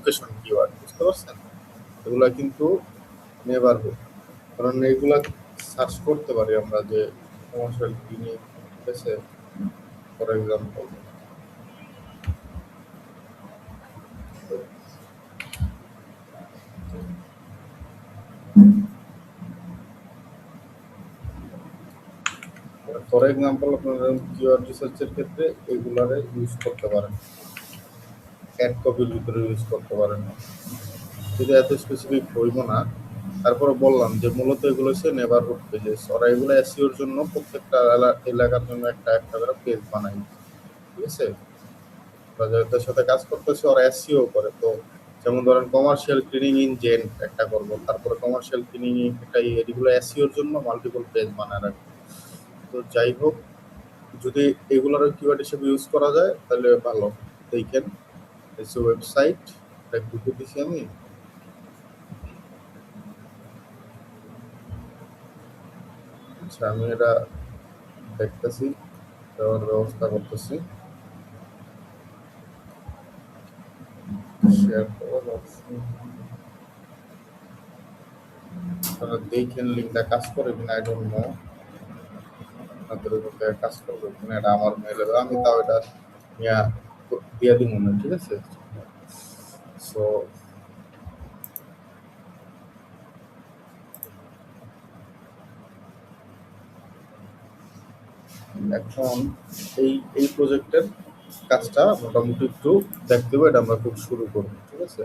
Location keyword, বুঝতে পারছেন? এগুলা কিন্তু নেবারহুড, কারণ এগুলা সার্চ করতে পারি আমরা যে কমার্শিয়াল ক্লিনিক, ঠিক আছে, ফর এক্সাম্পল। ফর এক্সাম্পল আপনারা কিওয়ার্ড রিসার্চের ক্ষেত্রে এগুলারে ইউজ করতে পারেন, অ্যাড কপির ভিতরে ইউজ করতে পারেন, যদি এত স্পেসিফিক হইব না। তারপরে বললাম যে মূলত এগুলো হচ্ছে নেবারহুড পেজেস, ওরা এগুলো এসইওর জন্য প্রত্যেকটা এলাকার জন্য একটা একটা করে পেজ বানাই, ঠিক আছে। ওরা যাদের সাথে কাজ করতেছে ওরা এসইও করে, তো যেমন ধরেন কমার্শিয়াল ক্লিনিং ইন জেন্ট একটা করবো, তারপরে কমার্শিয়াল ক্লিনিং একটা এগুলো এসইওর জন্য মাল্টিপল পেজ বানায় রাখবে। তো যাই হোক, যদি এগুলোর কিওয়ার্ড হিসেবে ইউজ করা যায় তাহলে ভালো। দেখেন ওয়েবসাইট ঢুকে দিছি আমি, আচ্ছা আমি এটা দেখতেছি, দেওয়ার ব্যবস্থা করতেছি, শেয়ার করার অপশন। আপনারা দেখেন লিঙ্কটা কাজ করে কিনা, আই ডোন্ট নো আপনাদের মধ্যে কাজ করবে কিনা, এটা আমার মেলে, আমি তাও এটা দিয়ে দিব না, ঠিক আছে। সো এখন এই প্রজেক্টের কাজটা মোটামুটি একটু দেখতে হবে, এটা আমরা খুব শুরু করবো, ঠিক আছে।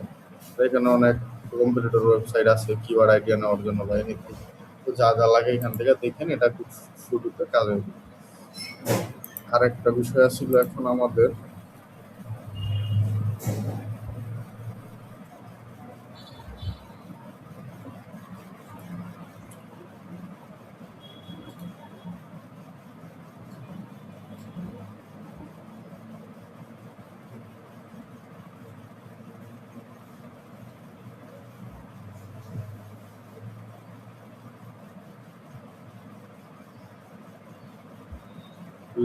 এখানে অনেক কম্পিটিটর ওয়েবসাইট আছে কিওয়ার্ড আইডিয়া নেওয়ার জন্য বা এনিথিং, তো যা যা লাগে এখান থেকে দেখেন, এটা খুব শুরুতে কাজে। আর একটা বিষয় ছিল এখন আমাদের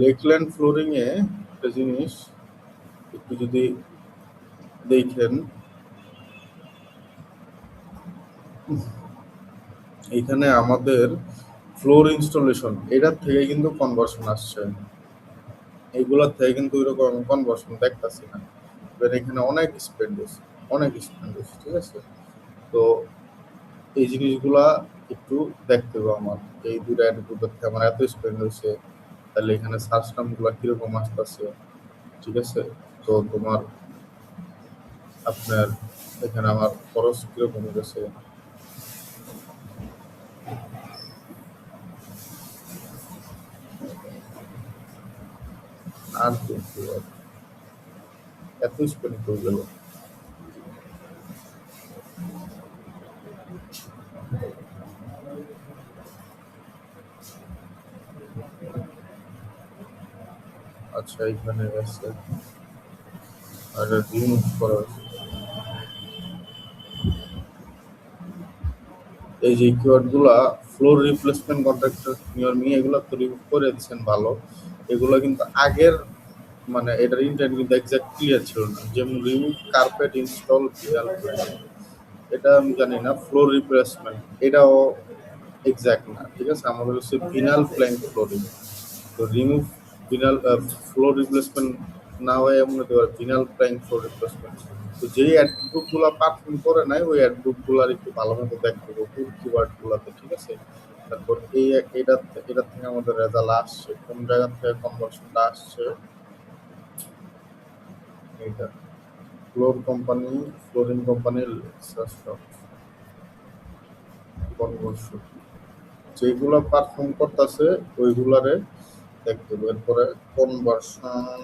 লেকল্যান্ড ফ্লোরিং এ একটা জিনিস একটু যদি দেখেন, এখানে আমাদের ফ্লোর ইনস্টলেশন এটার থেকে কিন্তু কনভার্সন আসছে, এইগুলোর থেকে কিন্তু এরকম কনভার্সন দেখতেছি না। এবার এখানে অনেক স্পেন্ড হচ্ছে, ঠিক আছে। তো এই জিনিসগুলা একটু দেখতে হবে আমার, এই দুটো অ্যাড গ্রুপের থেকে আমার এত স্পেন্ড হয়েছে, তাহলে এখানে সার্চ নামগুলো কিরকম আসতেছে, ঠিক আছে। তো তোমার আপনার এখানে আমার খরচ কিরকম গেছে, আর এত স্পেন্ড করে গেল। আচ্ছা এখানে আছে, আর রিমুভ করা আছে। এই যে কিওয়ার্ডগুলা floor replacement contractor near me, এগুলো তো রিমুভ করে দিচ্ছেন ভালো। এগুলো কিন্তু আগের মানে এটার ইন্টেন্ট কিন্তু এক্সাক্ট ক্লিয়ার ছিল না। যেমন রিমুভ কার্পেট ইনস্টল, এটা আমি জানি না। ফ্লোর রিপ্লেসমেন্ট এটাও এক্সাক্ট না, ঠিক আছে। আমাদের হচ্ছে ভিনাল প্ল্যাঙ্ক ফ্লোরিং, তো রিমুভ ভিনাল ফ্লোর রিপ্লেসমেন্ট না হয়ে এমন হতে পারে ভিনাল প্ল্যাঙ্ক ফ্লোর রিপ্লেসমেন্ট। তো যেই অ্যাড গ্রুপগুলো পারফর্ম করে নাই ওই অ্যাড গ্রুপগুলোর একটু ভালো মতো দেখতে হবে কোন কিওয়ার্ডগুলোতে, ঠিক আছে। তারপর এটার থেকে আমাদের রেজাল্ট আসছে, কোন জায়গা থেকে কনভার্সনটা আসছে, এইটা ফ্লোরিং কোম্পানির কনভার্সন যেগুলো পারফর্ম করতেছে ওইগুলারে দেখতে হবে। এরপরে কনভার্সন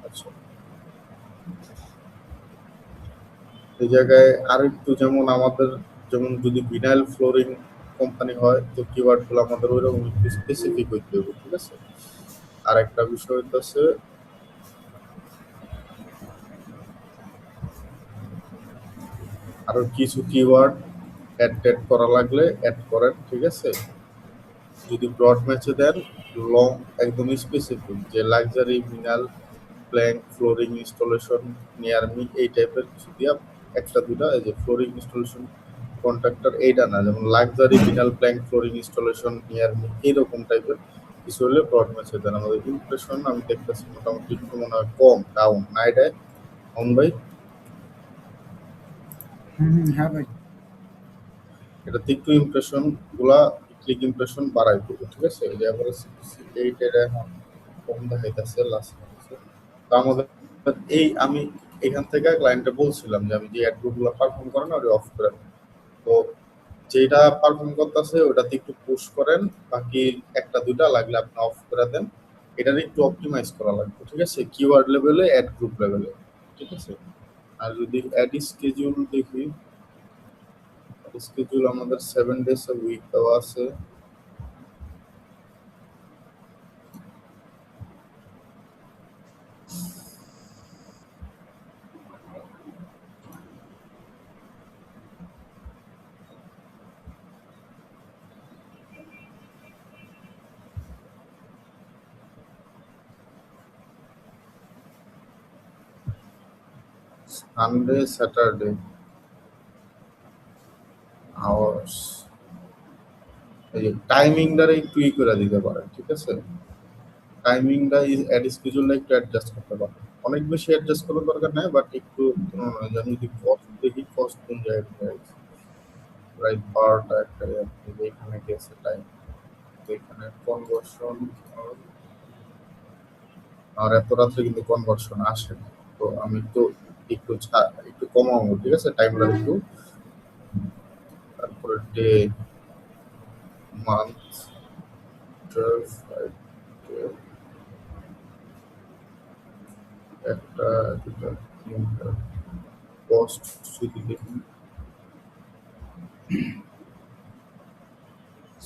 আচ্ছা এই জায়গায় আরেকটু যেমন আমাদের যেমন যদি ভিনাইল ফ্লোরিং কোম্পানি হয় তো কিওয়ার্ড গুলো আমাদের ওইরকম একটু স্পেসিফিক হইতে হবে, ঠিক আছে। আর একটা বিষয় হইতেছে আরো কিছু কিওয়ার্ড অ্যাড করা লাগলে অ্যাড করেন, ঠিক আছে। যদি ব্রড ম্যাচে দেন লং একদম স্পেসিফিক যে luxury vinyl plank flooring installation near me এই টাইপের কিছু দিয়া একটা দুটা এই যে ফ্লোরিং ইনস্টলেশন কন্ট্রাক্টর এইটা না, যেমন luxury vinyl plank flooring installation near me এইরকম টাইপের কিছু হলে ব্রড ম্যাচে দেন। আমাদের ইমপ্রেশন আমি দেখতেছি মোটামুটি একটু মনে হয় কম ডাউন না এটাই অন ভাই। হ্যাঁ ভাই। এটাতে একটু ইমপ্রেশন গুলা ক্লিক ইমপ্রেশন বাড়াই দেবো, ঠিক আছে। এই যে এভারেজ এইট এটা কম দেখাইতেছে লাস্ট। তো আমাদের এই আমি এখান থেকে ক্লায়েন্টে বলছিলাম যে আমি যে অ্যাড গ্রুপগুলো পারফর্ম করে না ওটা অফ করেন। তো যেটা পারফর্ম করতেছে ওটাতে একটু পুশ করেন, বাকি একটা দুইটা লাগলে আপনি অফ করে দেন। এটার একটু অপটিমাইজ করা লাগবে, ঠিক আছে, কিওয়ার্ড লেভেলে অ্যাড গ্রুপ লেভেলে, ঠিক আছে। আর যদি অ্যাড স্কেডিউল দেখি, স্কেডিউল আমাদের 7 ডেজ এ উইক দেওয়া আছে। সানডে স্যাটারডে আওয়ার্স এই যে টাইমিংটারে একটু ই করে দিতে পারেন, ঠিক আছে। টাইমিংটা অ্যাড স্কেডিউলটা একটু অ্যাডজাস্ট করতে পারেন। অনেক বেশি অ্যাডজাস্ট করার দরকার নেই, বাট একটু আমি যদি কস্ট দেখি কস্ট কোন জায়গায় রাইট বারটা একটা এখানে গেছে টাইম, এখানে কনভার্সন আর এত রাত্রে কিন্তু কনভার্সন আসে না। তো আমি তো একটু একটু কমাবো, ঠিক আছে, টাইমটা একটু। তারপরে ডে মান্থ 12 একটা দুটা তিনটা কস্ট যদি দেখি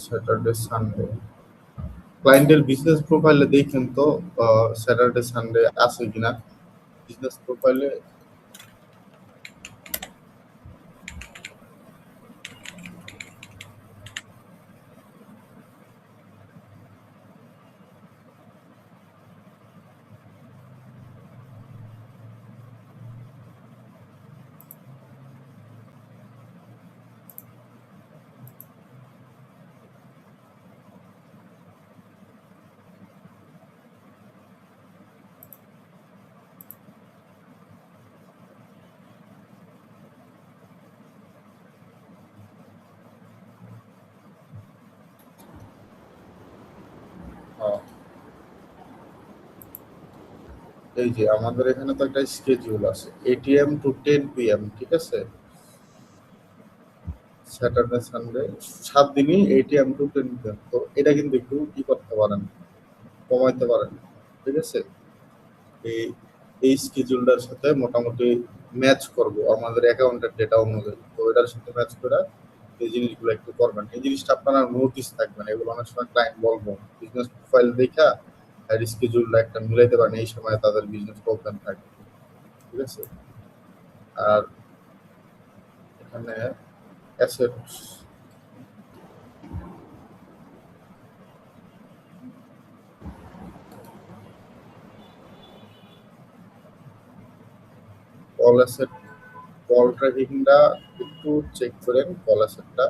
স্যাটারডে সানডে ক্লায়েন্টের বিজনেস প্রোফাইলে দেখেন তো স্যাটারডে সানডে আছে কিনা বিজনেস প্রোফাইলে। এই যে আমাদের এখানে তো একটা স্কেডিউল আছে এটিএম টু 10 PM, ঠিক আছে। স্যাটারডে সানডে 7 দিনই এটিএম টু 10 PM। তো এটা কিন্তু একটু কি করতে পারেন, কমাইতে পারেন, ঠিক আছে। এই এই স্কেডিউলটার সাথে মোটামুটি ম্যাচ করব আমাদের অ্যাকাউন্টের ডেটা অনুযায়ী। তো এটার সাথে ম্যাচ করে এই জিনিসগুলো একটু করবেন। এই জিনিসটা আপনারা নোটিস থাকবেন, এগুলো অনেক সময় ক্লায়েন্ট বলবো বিজনেস প্রোফাইল দেখা আর স্কেডিউলটা একটা মিলাইতে পারেন, এই সময় তাদের বিজনেস প্রবলেম থাকে, ঠিক আছে। আর এখানে অ্যাসেট কল অ্যাসেট কল ট্র্যাকিংটা একটু চেক করেন কল অ্যাসেটটা।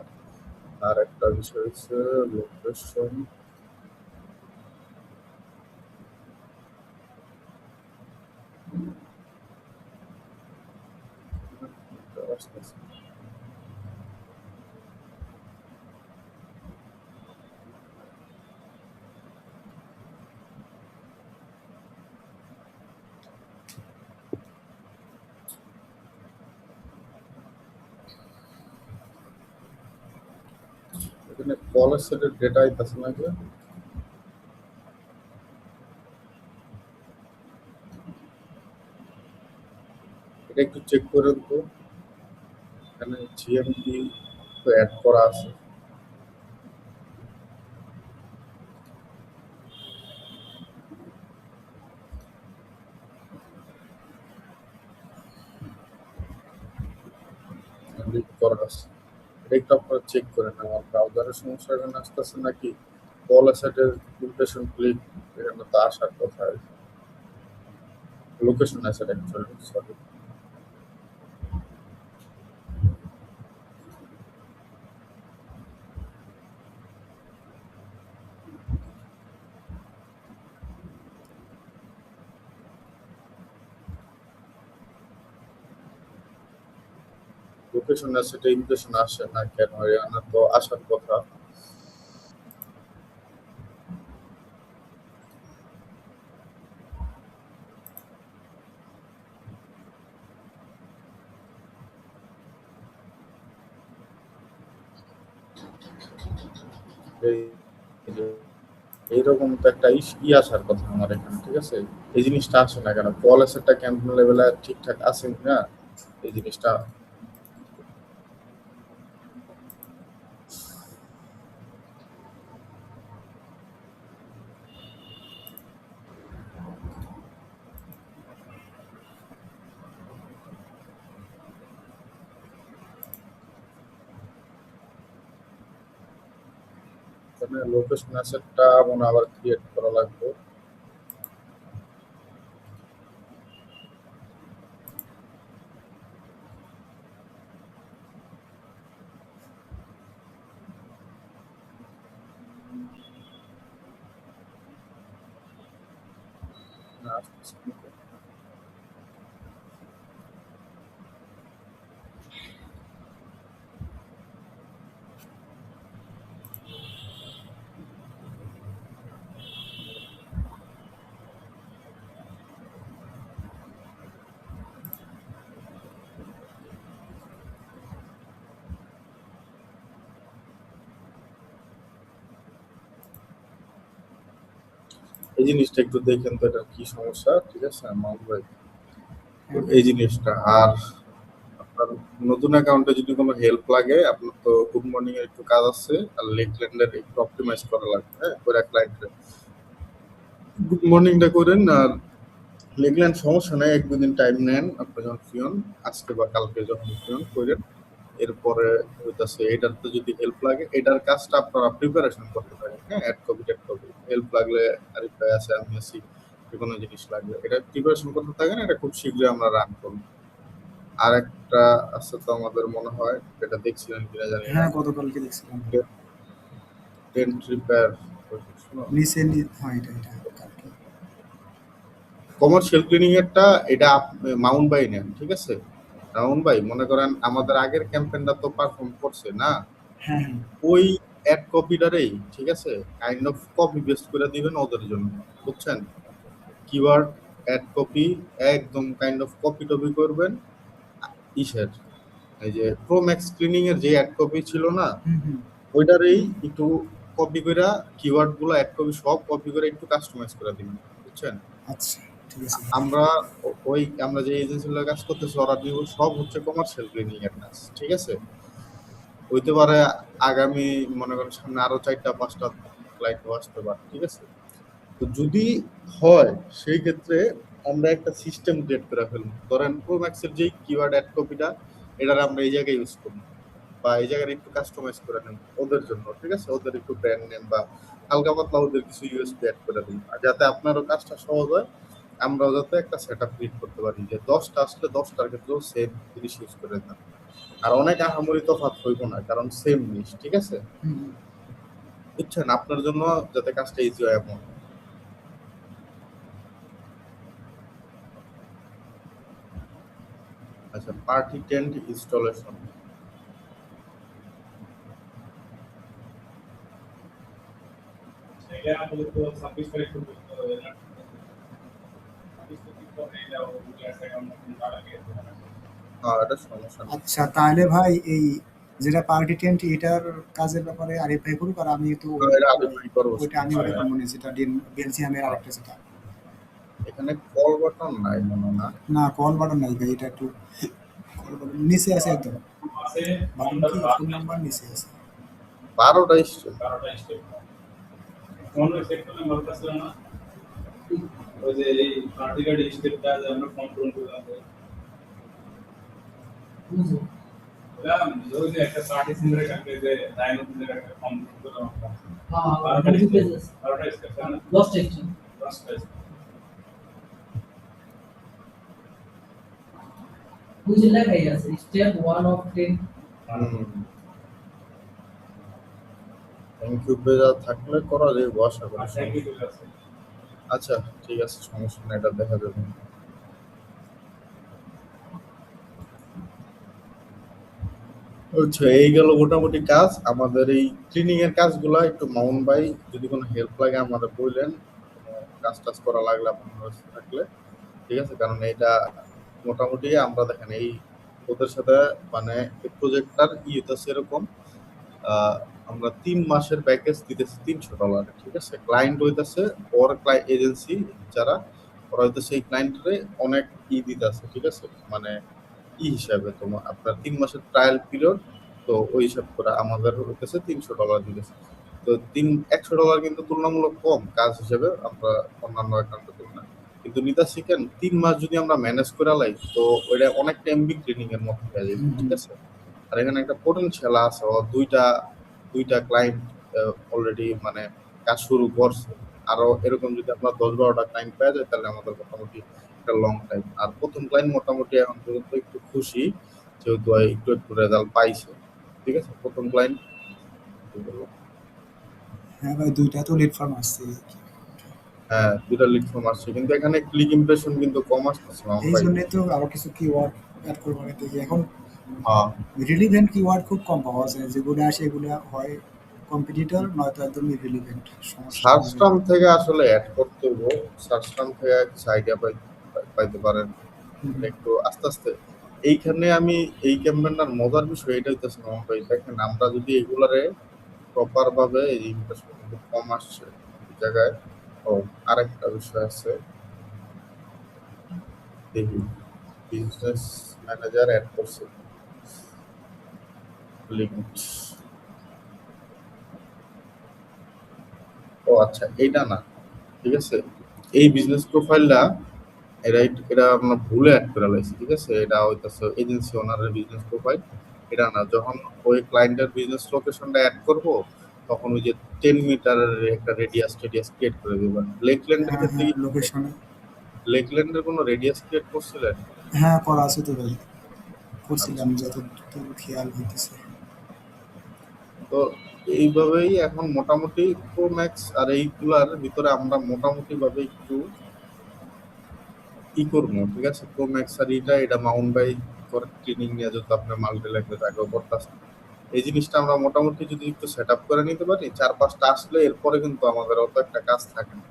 আর একটা বিষয় হচ্ছে লোকেশন এখানে কল অ্যাসেটের ডেটা আইতাছে না যে, এটা একটু চেক করেন তো। এখানে জিএমপি তো অ্যাড করা আছে। লিক করা আছে। এটা একটু আপনারা চেক করে নেন। আমার ব্রাউজারের সমস্যা এখানে আসতেছে নাকি কল অ্যাসেটের ইনভিটেশন ক্লিক এখানে তো আসার কথা। Location asset actually, sorry. Location অ্যাসেটে ইনভিটেশন আসে না কেন? এখানে তো আসার কথা। এই যে এইরকম তো একটা আসার কথা আমার এখানে, ঠিক আছে? এই জিনিসটা আসে না কেন? কল অ্যাসেটটা ক্যাম্পেইন লেভেলে ঠিকঠাক আছে না এই জিনিসটা। এখানে লোকেশন অ্যাসেটটা মনে আবার ক্রিয়েট করা লাগবে। না, এই জিনিসটা একটু দেখেন তো এটা কি সমস্যা, ঠিক আছে মামুন ভাই? তো এই জিনিসটা। আর আপনার নতুন অ্যাকাউন্টে যদি কোনো হেল্প লাগে, আপনার তো গুড মর্নিং এর একটু কাজ আছে আর লেকল্যান্ডের একটু অপটিমাইজ করা লাগবে। হ্যাঁ, করে ক্লায়েন্টের গুড মর্নিংটা করেন। আর লেকল্যান্ড সমস্যা নেই, এক দুদিন টাইম নেন আপনি যখন ফ্রি হন, আজকে বা কালকে যখন ফ্রি হন করেন। এরপরে হইতাছে এটাতে যদি হেল্প লাগে এটার কাজটা আপনারা প্রিপারেশন করতে পারেন। হ্যাঁ, ad copy Tad copy help লাগলে আরিফ ভাই আছে, আমি আছি, যে কোনো জিনিস লাগবে এটা প্রিপারেশন করতে থাকেন, এটা খুব শীঘ্রই আমরা রান করব। আর একটা আছে তো আমাদের মনে হয়, এটা দেখছিলেন কিনা জানি না। হ্যাঁ, গতকালকে দেখছিলাম। টেন্ট রিপেয়ার নিচে হ্যাঁ, এটা কালকে। কমার্শিয়াল ক্লিনিং এরটা এটা মাউন্ট বাই নেন, ঠিক আছে? মাউন্ট বাই মনে করেন আমাদের আগের ক্যাম্পেইনটা তো পারফর্ম করছে না, হ্যাঁ, হ্যাঁ। ওই অ্যাড কপিটারেই, ঠিক আছে, কাইন্ড অফ কপি পেস্ট করে দিবেন ওদের জন্য, বুঝছেন? কিওয়ার্ড অ্যাড কপি একদম কাইন্ড অফ কপি টপি করবেন। ইসের এই যে প্রো ম্যাক্স ক্লিনিং এর যে অ্যাড কপি ছিল না, হুম, হুম। ওইটারই একটু কপি করে কিওয়ার্ড গুলো অ্যাড কপি সব কপি করে একটু কাস্টমাইজ করে দিবেন, বুঝছেন? আচ্ছা, ঠিক আছে। আমরা আমরা যে এজেন্সিগুলোর কাজ করতেছি ওরা দিব সব হচ্ছে কমার্শিয়াল ক্লিনিং এর কাজ, ঠিক আছে? হইতে পারে আগামী মনে করেন সামনে আরো 4টা 5টা ক্লায়েন্ট আসতে পারে, ঠিক আছে? তো যদি হয় সেই ক্ষেত্রে আমরা একটা সিস্টেম ক্রিয়েট করে ফেলবো। ধরেন প্রো ম্যাক্সের যেই কিওয়ার্ড অ্যাড কপিটা এটার আমরা এই জায়গায় ইউজ করবো বা এই জায়গায় একটু কাস্টমাইজ করে নেব ওদের জন্য, ঠিক আছে? ওদের একটু ব্র্যান্ড নেম বা হালকা পাতলা ওদের কিছু ইউএসপি অ্যাড করে দিই, আর যাতে আপনারও কাজটা সহজ হয়, আমরাও যাতে একটা সেটআপ ক্রিয়েট করতে পারি যে 10টা আসলে 10টার ক্ষেত্রেও সেম জিনিস ইউজ করে দেন। আর অনেক আহামরি তফাৎ হইব না, কারণ সেম জিনিস, ঠিক আছে? হুম, হুম। বুঝছেন? আপনার জন্য যাতে কাজটা ইজি হয় এমন। আচ্ছা, পার্টি টেন্ট ইনস্টলেশন। হ্যাঁ, এটা সমস্যা না। আচ্ছা, তাহলে ভাই এই যেটা পার্টি টেন্ট এটার কাজের ব্যাপারে আরিফ ভাই করুক, আর আমি তো এটা আগে তৈরি করবো, ওইটা আমি সমস্যা ওটা নেই। করবো না, যেটা বেলজিয়ামের আরেকটা যেটা। এখানে কল বাটন নাই মনে হয় না। না, কল বাটন নাই ভাই, এটা একটু নিচে আছে একদম, বাটন কি ফোন নাম্বার নিচে আছে। 12টা স্টেপ। থ্যাংক ইউ পেজা থাকলে করা যায় আশা করি। আচ্ছা ঠিক আছে, সমস্যা নেই, এটা দেখা যাবে। আচ্ছা, এই গেল মোটামুটি কাজ। আমাদের এই ক্লিনিং এর কাজগুলা একটু মামুন ভাই যদি কোনো হেল্প লাগে আমাদের বললেন, কাজ টাজ করা লাগলে আপনার থাকলে ঠিক আছে। কারণ এটা মোটামুটি আমরা দেখেন এই ওদের সাথে মানে প্রজেক্টটার হইতেছে এরকম, আমরা 3 মাসের প্যাকেজ দিতেছি $300, ঠিক আছে। ক্লায়েন্ট হইতেছে ওর এজেন্সি যারা, ওরা হইতেছে এই ক্লায়েন্টরে অনেক দিতেছে, ঠিক আছে। মানে হিসাবে তোমার আপনার 3 মাসের ট্রায়াল পিরিয়ড, তো ওই হিসাব করে আমাদের হইতেছে $300 দিতেছে। তো $100 কিন্তু তুলনামূলক কম কাজ হিসেবে আমরা অন্যান্য অ্যাকাউন্টের তুলনায়, কিন্তু নিতা শিখেন 3 মাস যদি আমরা ম্যানেজ করে লাই তো ওইটা অনেকটা এমবি ট্রেনিং এর মতো হয়ে যাবে, ঠিক আছে। আর এখানে একটা পোটেনশিয়াল আছে, ও দুইটা ক্লায়েন্ট অলরেডি মানে কাজ শুরু করছে। আরো এরকম যদি আমরা 10-12টা ক্লায়েন্ট পেয়ে যায় তাহলে আমাদের মোটামুটি একটা লং টাইম। আর প্রথম ক্লায়েন্ট মোটামুটি এখন পর্যন্ত একটু খুশি, যেহেতু একটু রেজাল্ট পাইছে, ঠিক আছে। প্রথম ক্লায়েন্ট হ্যাঁ ভাই, 2টা তো লিড ফর্ম আসছে। হ্যাঁ, 2টা লিড ফর্ম আসছে, কিন্তু এখানে ক্লিক ইমপ্রেশন কিন্তু কম আসতেছে না এই ভাই। জন্যই তো আরো কিছু কিওয়ার্ড অ্যাড করবো দেখি। এখন হ্যাঁ, রিলিভেন্ট কিওয়ার্ড খুব কম পাওয়া যায়, যেগুলো আসে এগুলো হয় কম্পিটিটর নয়তো একদম ইররিলিভেন্ট। সমস্যা সার্চ টার্ম থেকে আসলে অ্যাড করতে হবে। সার্চ টার্ম থেকে কিছু আইডিয়া পাইতে পারেন একটু আস্তে আস্তে। এইখানে আমি এই ক্যাম্পেইনটার মজার বিষয় এটা হইতেছে না ভাই, দেখেন আমরা যদি এগুলারে প্রপার ভাবে এই ইমপ্রেশন কিন্তু কম আসছে এই জায়গায়। ও আরেকটা বিষয় আছে, দেখি বিজনেস ম্যানেজার অ্যাড করছে লিমিট। ও আচ্ছা, এইটা না, ঠিক আছে। এই বিজনেস প্রোফাইলটা এটা আমরা ভুলে অ্যাড করে লাইছি, ঠিক আছে। এটা হইতাছে এজেন্সি ওনারের বিজনেস প্রোফাইল, এটা না। যখন ওই ক্লায়েন্টের বিজনেস লোকেশনটা অ্যাড করব তখন ওই যে 10 মিটারের একটা রেডিয়াস ক্রিয়েট করে দিবেন। লেকল্যান্ডের ক্ষেত্রে কি লোকেশনে লেকল্যান্ডের কোনো রেডিয়াস ক্রিয়েট করছিলেন? হ্যাঁ করা আছে তো ভাই, করছিলাম যতদূর খেয়াল হইতেছে। তো এইভাবেই এখন মোটামুটি প্রো ম্যাক্স আর এইগুলার ভিতরে আমরা মোটামুটি ভাবে একটু করবো, ঠিক আছে। প্রো ম্যাক্স আর এটা মাউন্ট বাই করে ট্রেনিং নিয়ে যেহেতু আপনার মাল্টি ল্যাঙ্গুয়েজ আগেও করতেছেন, এই জিনিসটা আমরা মোটামুটি যদি একটু সেট আপ করে নিতে পারি 4-5টা আসলে এরপরে কিন্তু আমাদের অত একটা কাজ থাকে না।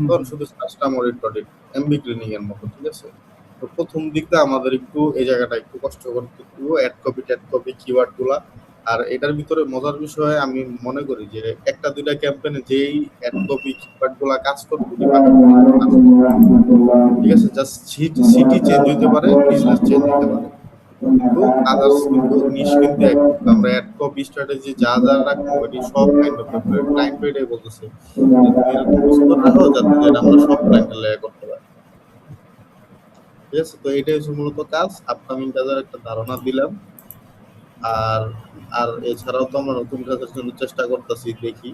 তখন শুধু কাজটা অডিট টডিট এমবি ক্লিনিং এর মতো, ঠিক আছে। তো প্রথম দিকটা আমাদের একটু এই জায়গাটা একটু কষ্ট করতে একটু অ্যাড কপি কিওয়ার্ড গুলা। আর এটার ভিতরে মজার বিষয় আমি মনে করি যে 1-2টা ক্যাম্পেইনে যেই অ্যাড কপি কিওয়ার্ড গুলা কাজ করবে, ঠিক আছে, জাস্ট সিটি চেঞ্জ হইতে পারে, বিজনেস চেঞ্জ হইতে পারে, কিন্তু আদার্স কিন্তু নিশ কিন্তু এক। আমরা অ্যাড কপি স্ট্র্যাটেজি যা রাখবো এটি সব কাইন্ড অফ ক্লায়েন্ট এটাই বলতেছে যে তুমি এরকম কিছু করে রাখো যাতে যেটা আমরা সব ক্লায়েন্টের লেগে করতে পারি, ঠিক আছে। তো এটাই হচ্ছে মূলত কাজ। আপকামিং কাজের একটা ধারণা দিলাম। আর আর এছাড়াও তো আমরা নতুন কাজের জন্য চেষ্টা করতেছি, দেখি।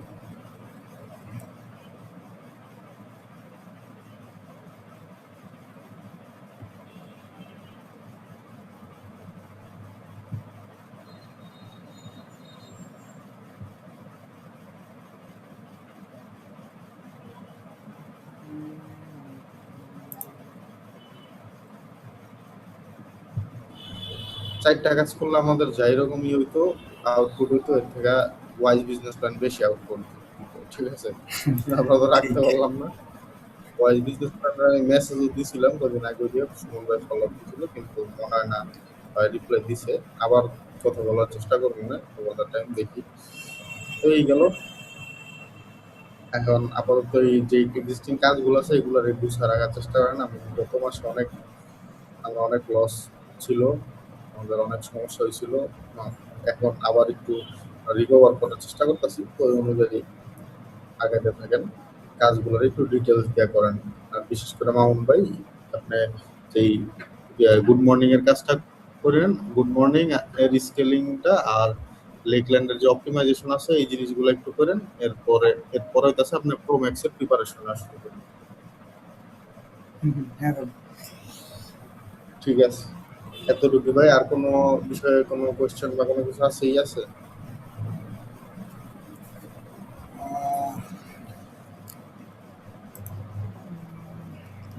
চারটা কাজ করলে আমাদের যাই রকমই হইতো আউটপুট হইতো, এর থেকে ওয়াইজ বিজনেস প্ল্যান বেশি আউটপুট, ঠিক আছে। আমরা তো রাখতে পারলাম না ওয়াইজ বিজনেস প্ল্যান। আমি মেসেজও দিছিলাম কদিন আগে, দিয়ে সুমন ভাই ফলো দিছিল, কিন্তু মনে হয় না রিপ্লাই দিছে। আবার কথা বলার চেষ্টা করবো না, বলার টাইম দেখি। তো এই গেল। এখন আপাতত এই যে এক্সিস্টিং কাজগুলো আছে এগুলো রেডিউস রাখার চেষ্টা করেন। আমি গত মাসে আমরা অনেক লস ছিল, আমাদের অনেক সমস্যা হয়েছিল। এখন আবার একটু রিকভার করার চেষ্টা করতেছি, তো ওই অনুযায়ী আগাতে থাকেন, কাজগুলোর একটু ডিটেলস দেওয়া করেন। আর বিশেষ করে মামুন ভাই, আপনি যেই গুড মর্নিং এর কাজটা করেন, গুড মর্নিং এর স্কেলিংটা আর লেকল্যান্ডের যে অপটিমাইজেশন আছে এই জিনিসগুলো একটু করেন। এরপরে হইতাছে আপনি প্রো ম্যাক্সের প্রিপারেশন শুরু করেন। হ্যাঁ ভাই। ঠিক আছে, এতটুকু ভাই। আর কোনো বিষয়ে কোনো কোয়েশ্চেন বা কোনো কিছু আছে? আহ,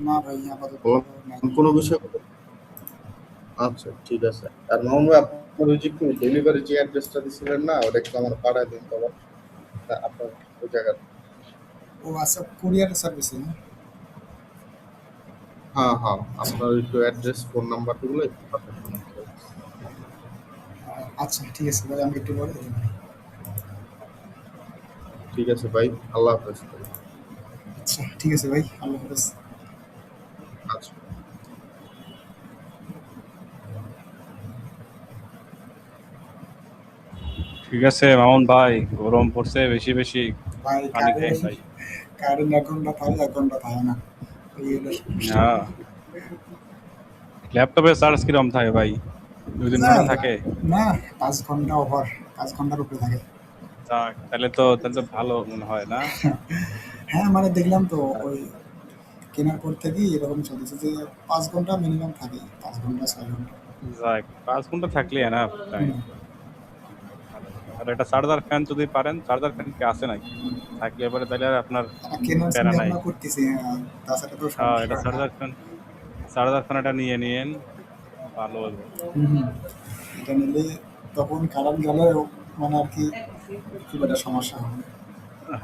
না ভাই আপাতত নাই। কোনো বিষয়? আচ্ছা ঠিক আছে। আর মামুন ভাই, আপনার ওই যে একটু ডেলিভারি যে অ্যাড্রেসটা দিছিলেন না, ওটা একটু আমার পাঠায় দিন তো আবার। আপনার ওই জায়গার। ও আচ্ছা, কুরিয়ার সার্ভিসে না? হ্যাঁ হ্যাঁ, আপনার একটু অ্যাড্রেস, ফোন নাম্বার গুলো একটু পাঠায় দিন। আচ্ছা ঠিক আছে ভাই, আমি একটু পরে দেবো। ঠিক আছে ভাই, আল্লাহ হাফেজ ভাই। আচ্ছা ঠিক আছে ভাই, আল্লাহ হাফেজ। আচ্ছা। ঠিক আছে মামুন ভাই, গরম পড়ছে বেশি বেশি, ভাই পানি খাই ভাই। কারেন্ট 1 ঘন্টা থাকে, 1 ঘন্টা থাকে না, এই হলো সমস্যা। হ্যাঁ, ল্যাপটপে চার্জ কিরম থাকে ভাই? 2 দিন না ঘন্টা থাকে? না, 5 ঘন্টা ওভার, 5 ঘন্টার উপরে থাকে। যাক, তাহলে তো ভালো মনে হয় না? হ্যাঁ মানে দেখলাম তো, ওই কেনার পর থেকেই এরকম চলতেছে যে 5 ঘন্টা মিনিমাম থাকে, 5 ঘন্টা 6 ঘন্টা। যাক, 5 ঘন্টা থাকলে এনাফ টাইম। হুম। আর একটা চার্জার ফ্যান যদি পারেন, চার্জার ফ্যান কি আছে নাকি? থাকলে এবারে তাহলে আর আপনার কেনার প্যারা চিন্তা নাই। ভাবনা করতেছি, তাছাড়া তো হ্যাঁ, সমস্যা এটা হয় না। চার্জার ফ্যান এটা নিয়ে নিয়েন, ভালো হবে। হুম। এটা নিলে তখন কারেন্ট গেলে মানে আর কি খুব একটা সমস্যা হবে না।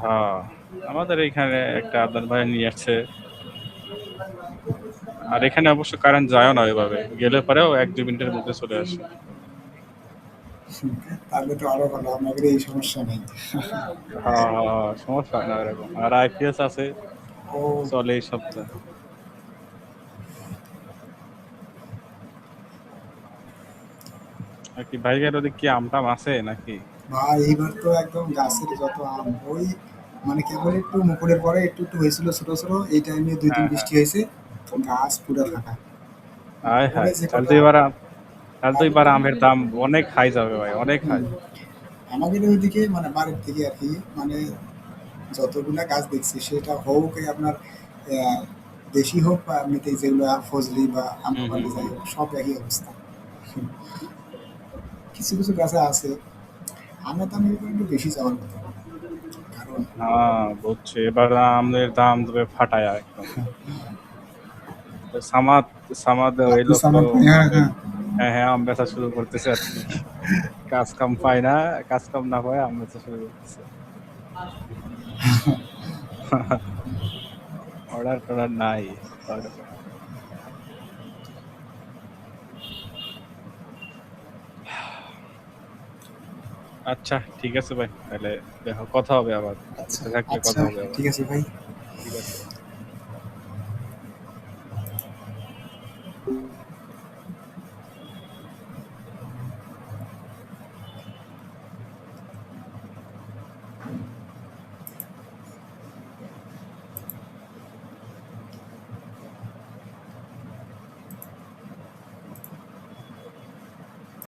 হ্যাঁ, আমাদের এখানে একটা আদার ভাই নিয়ে আসছে। আর এখানে অবশ্য কারেন্ট যায়ও না ওইভাবে, গেলে পরেও 1-2 মিনিটের মধ্যে চলে আসে। তাহলে তো আরো ভালো, আমাদের এই সমস্যা নেই। হ্যাঁ, সমস্যা হয় না এরকম। আর আইপিএস আছে, ও চলে এই সপ্তাহ। আর কি ভাইয়ের ওদিক কি আমটাম আছে নাকি? ভাই, এইবার তো একদম গাছের যত আম, ওই মানে কেবল একটু মুকুলের পরে একটু একটু হয়েছিল ছোট ছোট, এই টাইমে 2 দিন হ্যাঁ হ্যাঁ, বৃষ্টি হয়েছে, গাছ পুরো ফাঁকা। হায় পরে হায়, যে তাহলে তো কটা এবার তাহলে তো পানি এবার আমের দাম অনেক হাই যাবে ভাই, অনেক হুম, হাই। আমাদের ওইদিকে মানে বাড়ির দিকে আর কি, মানে যতগুলা গাছ দেখছি সেটা হোক এই আপনার দেশি হোক বা এমনিতে যেগুলো ফজলি বা হুম হুম আম্রপালি যাই হুম। হোক, সব একই অবস্থা। কিছু কিছু গাছে আছে আমের দাম একটু বেশি যাওয়ার কথা, কারণ হ্যাঁ বুঝছি, এবার আমের দাম তবে ফাটায় একদম। সামাদ সামাদ এই আপনি লোক তো সামান পাই, হ্যাঁ আমাদের, হ্যাঁ। হ্যাঁ হ্যাঁ, আম বেচা শুরু করতেছে আর কি। কাজ কাম পায় না, কাজ কাম না পায় আম বেচা শুরু করতেছে। অর্ডার টর্ডার নাই। আচ্ছা ঠিক আছে ভাই, তাহলে দেখো কথা হবে আবার, আচ্ছা বেঁচে থাকলে আচ্ছা কথা হবে আবার। ঠিক আছে ভাই। ঠিক আছে।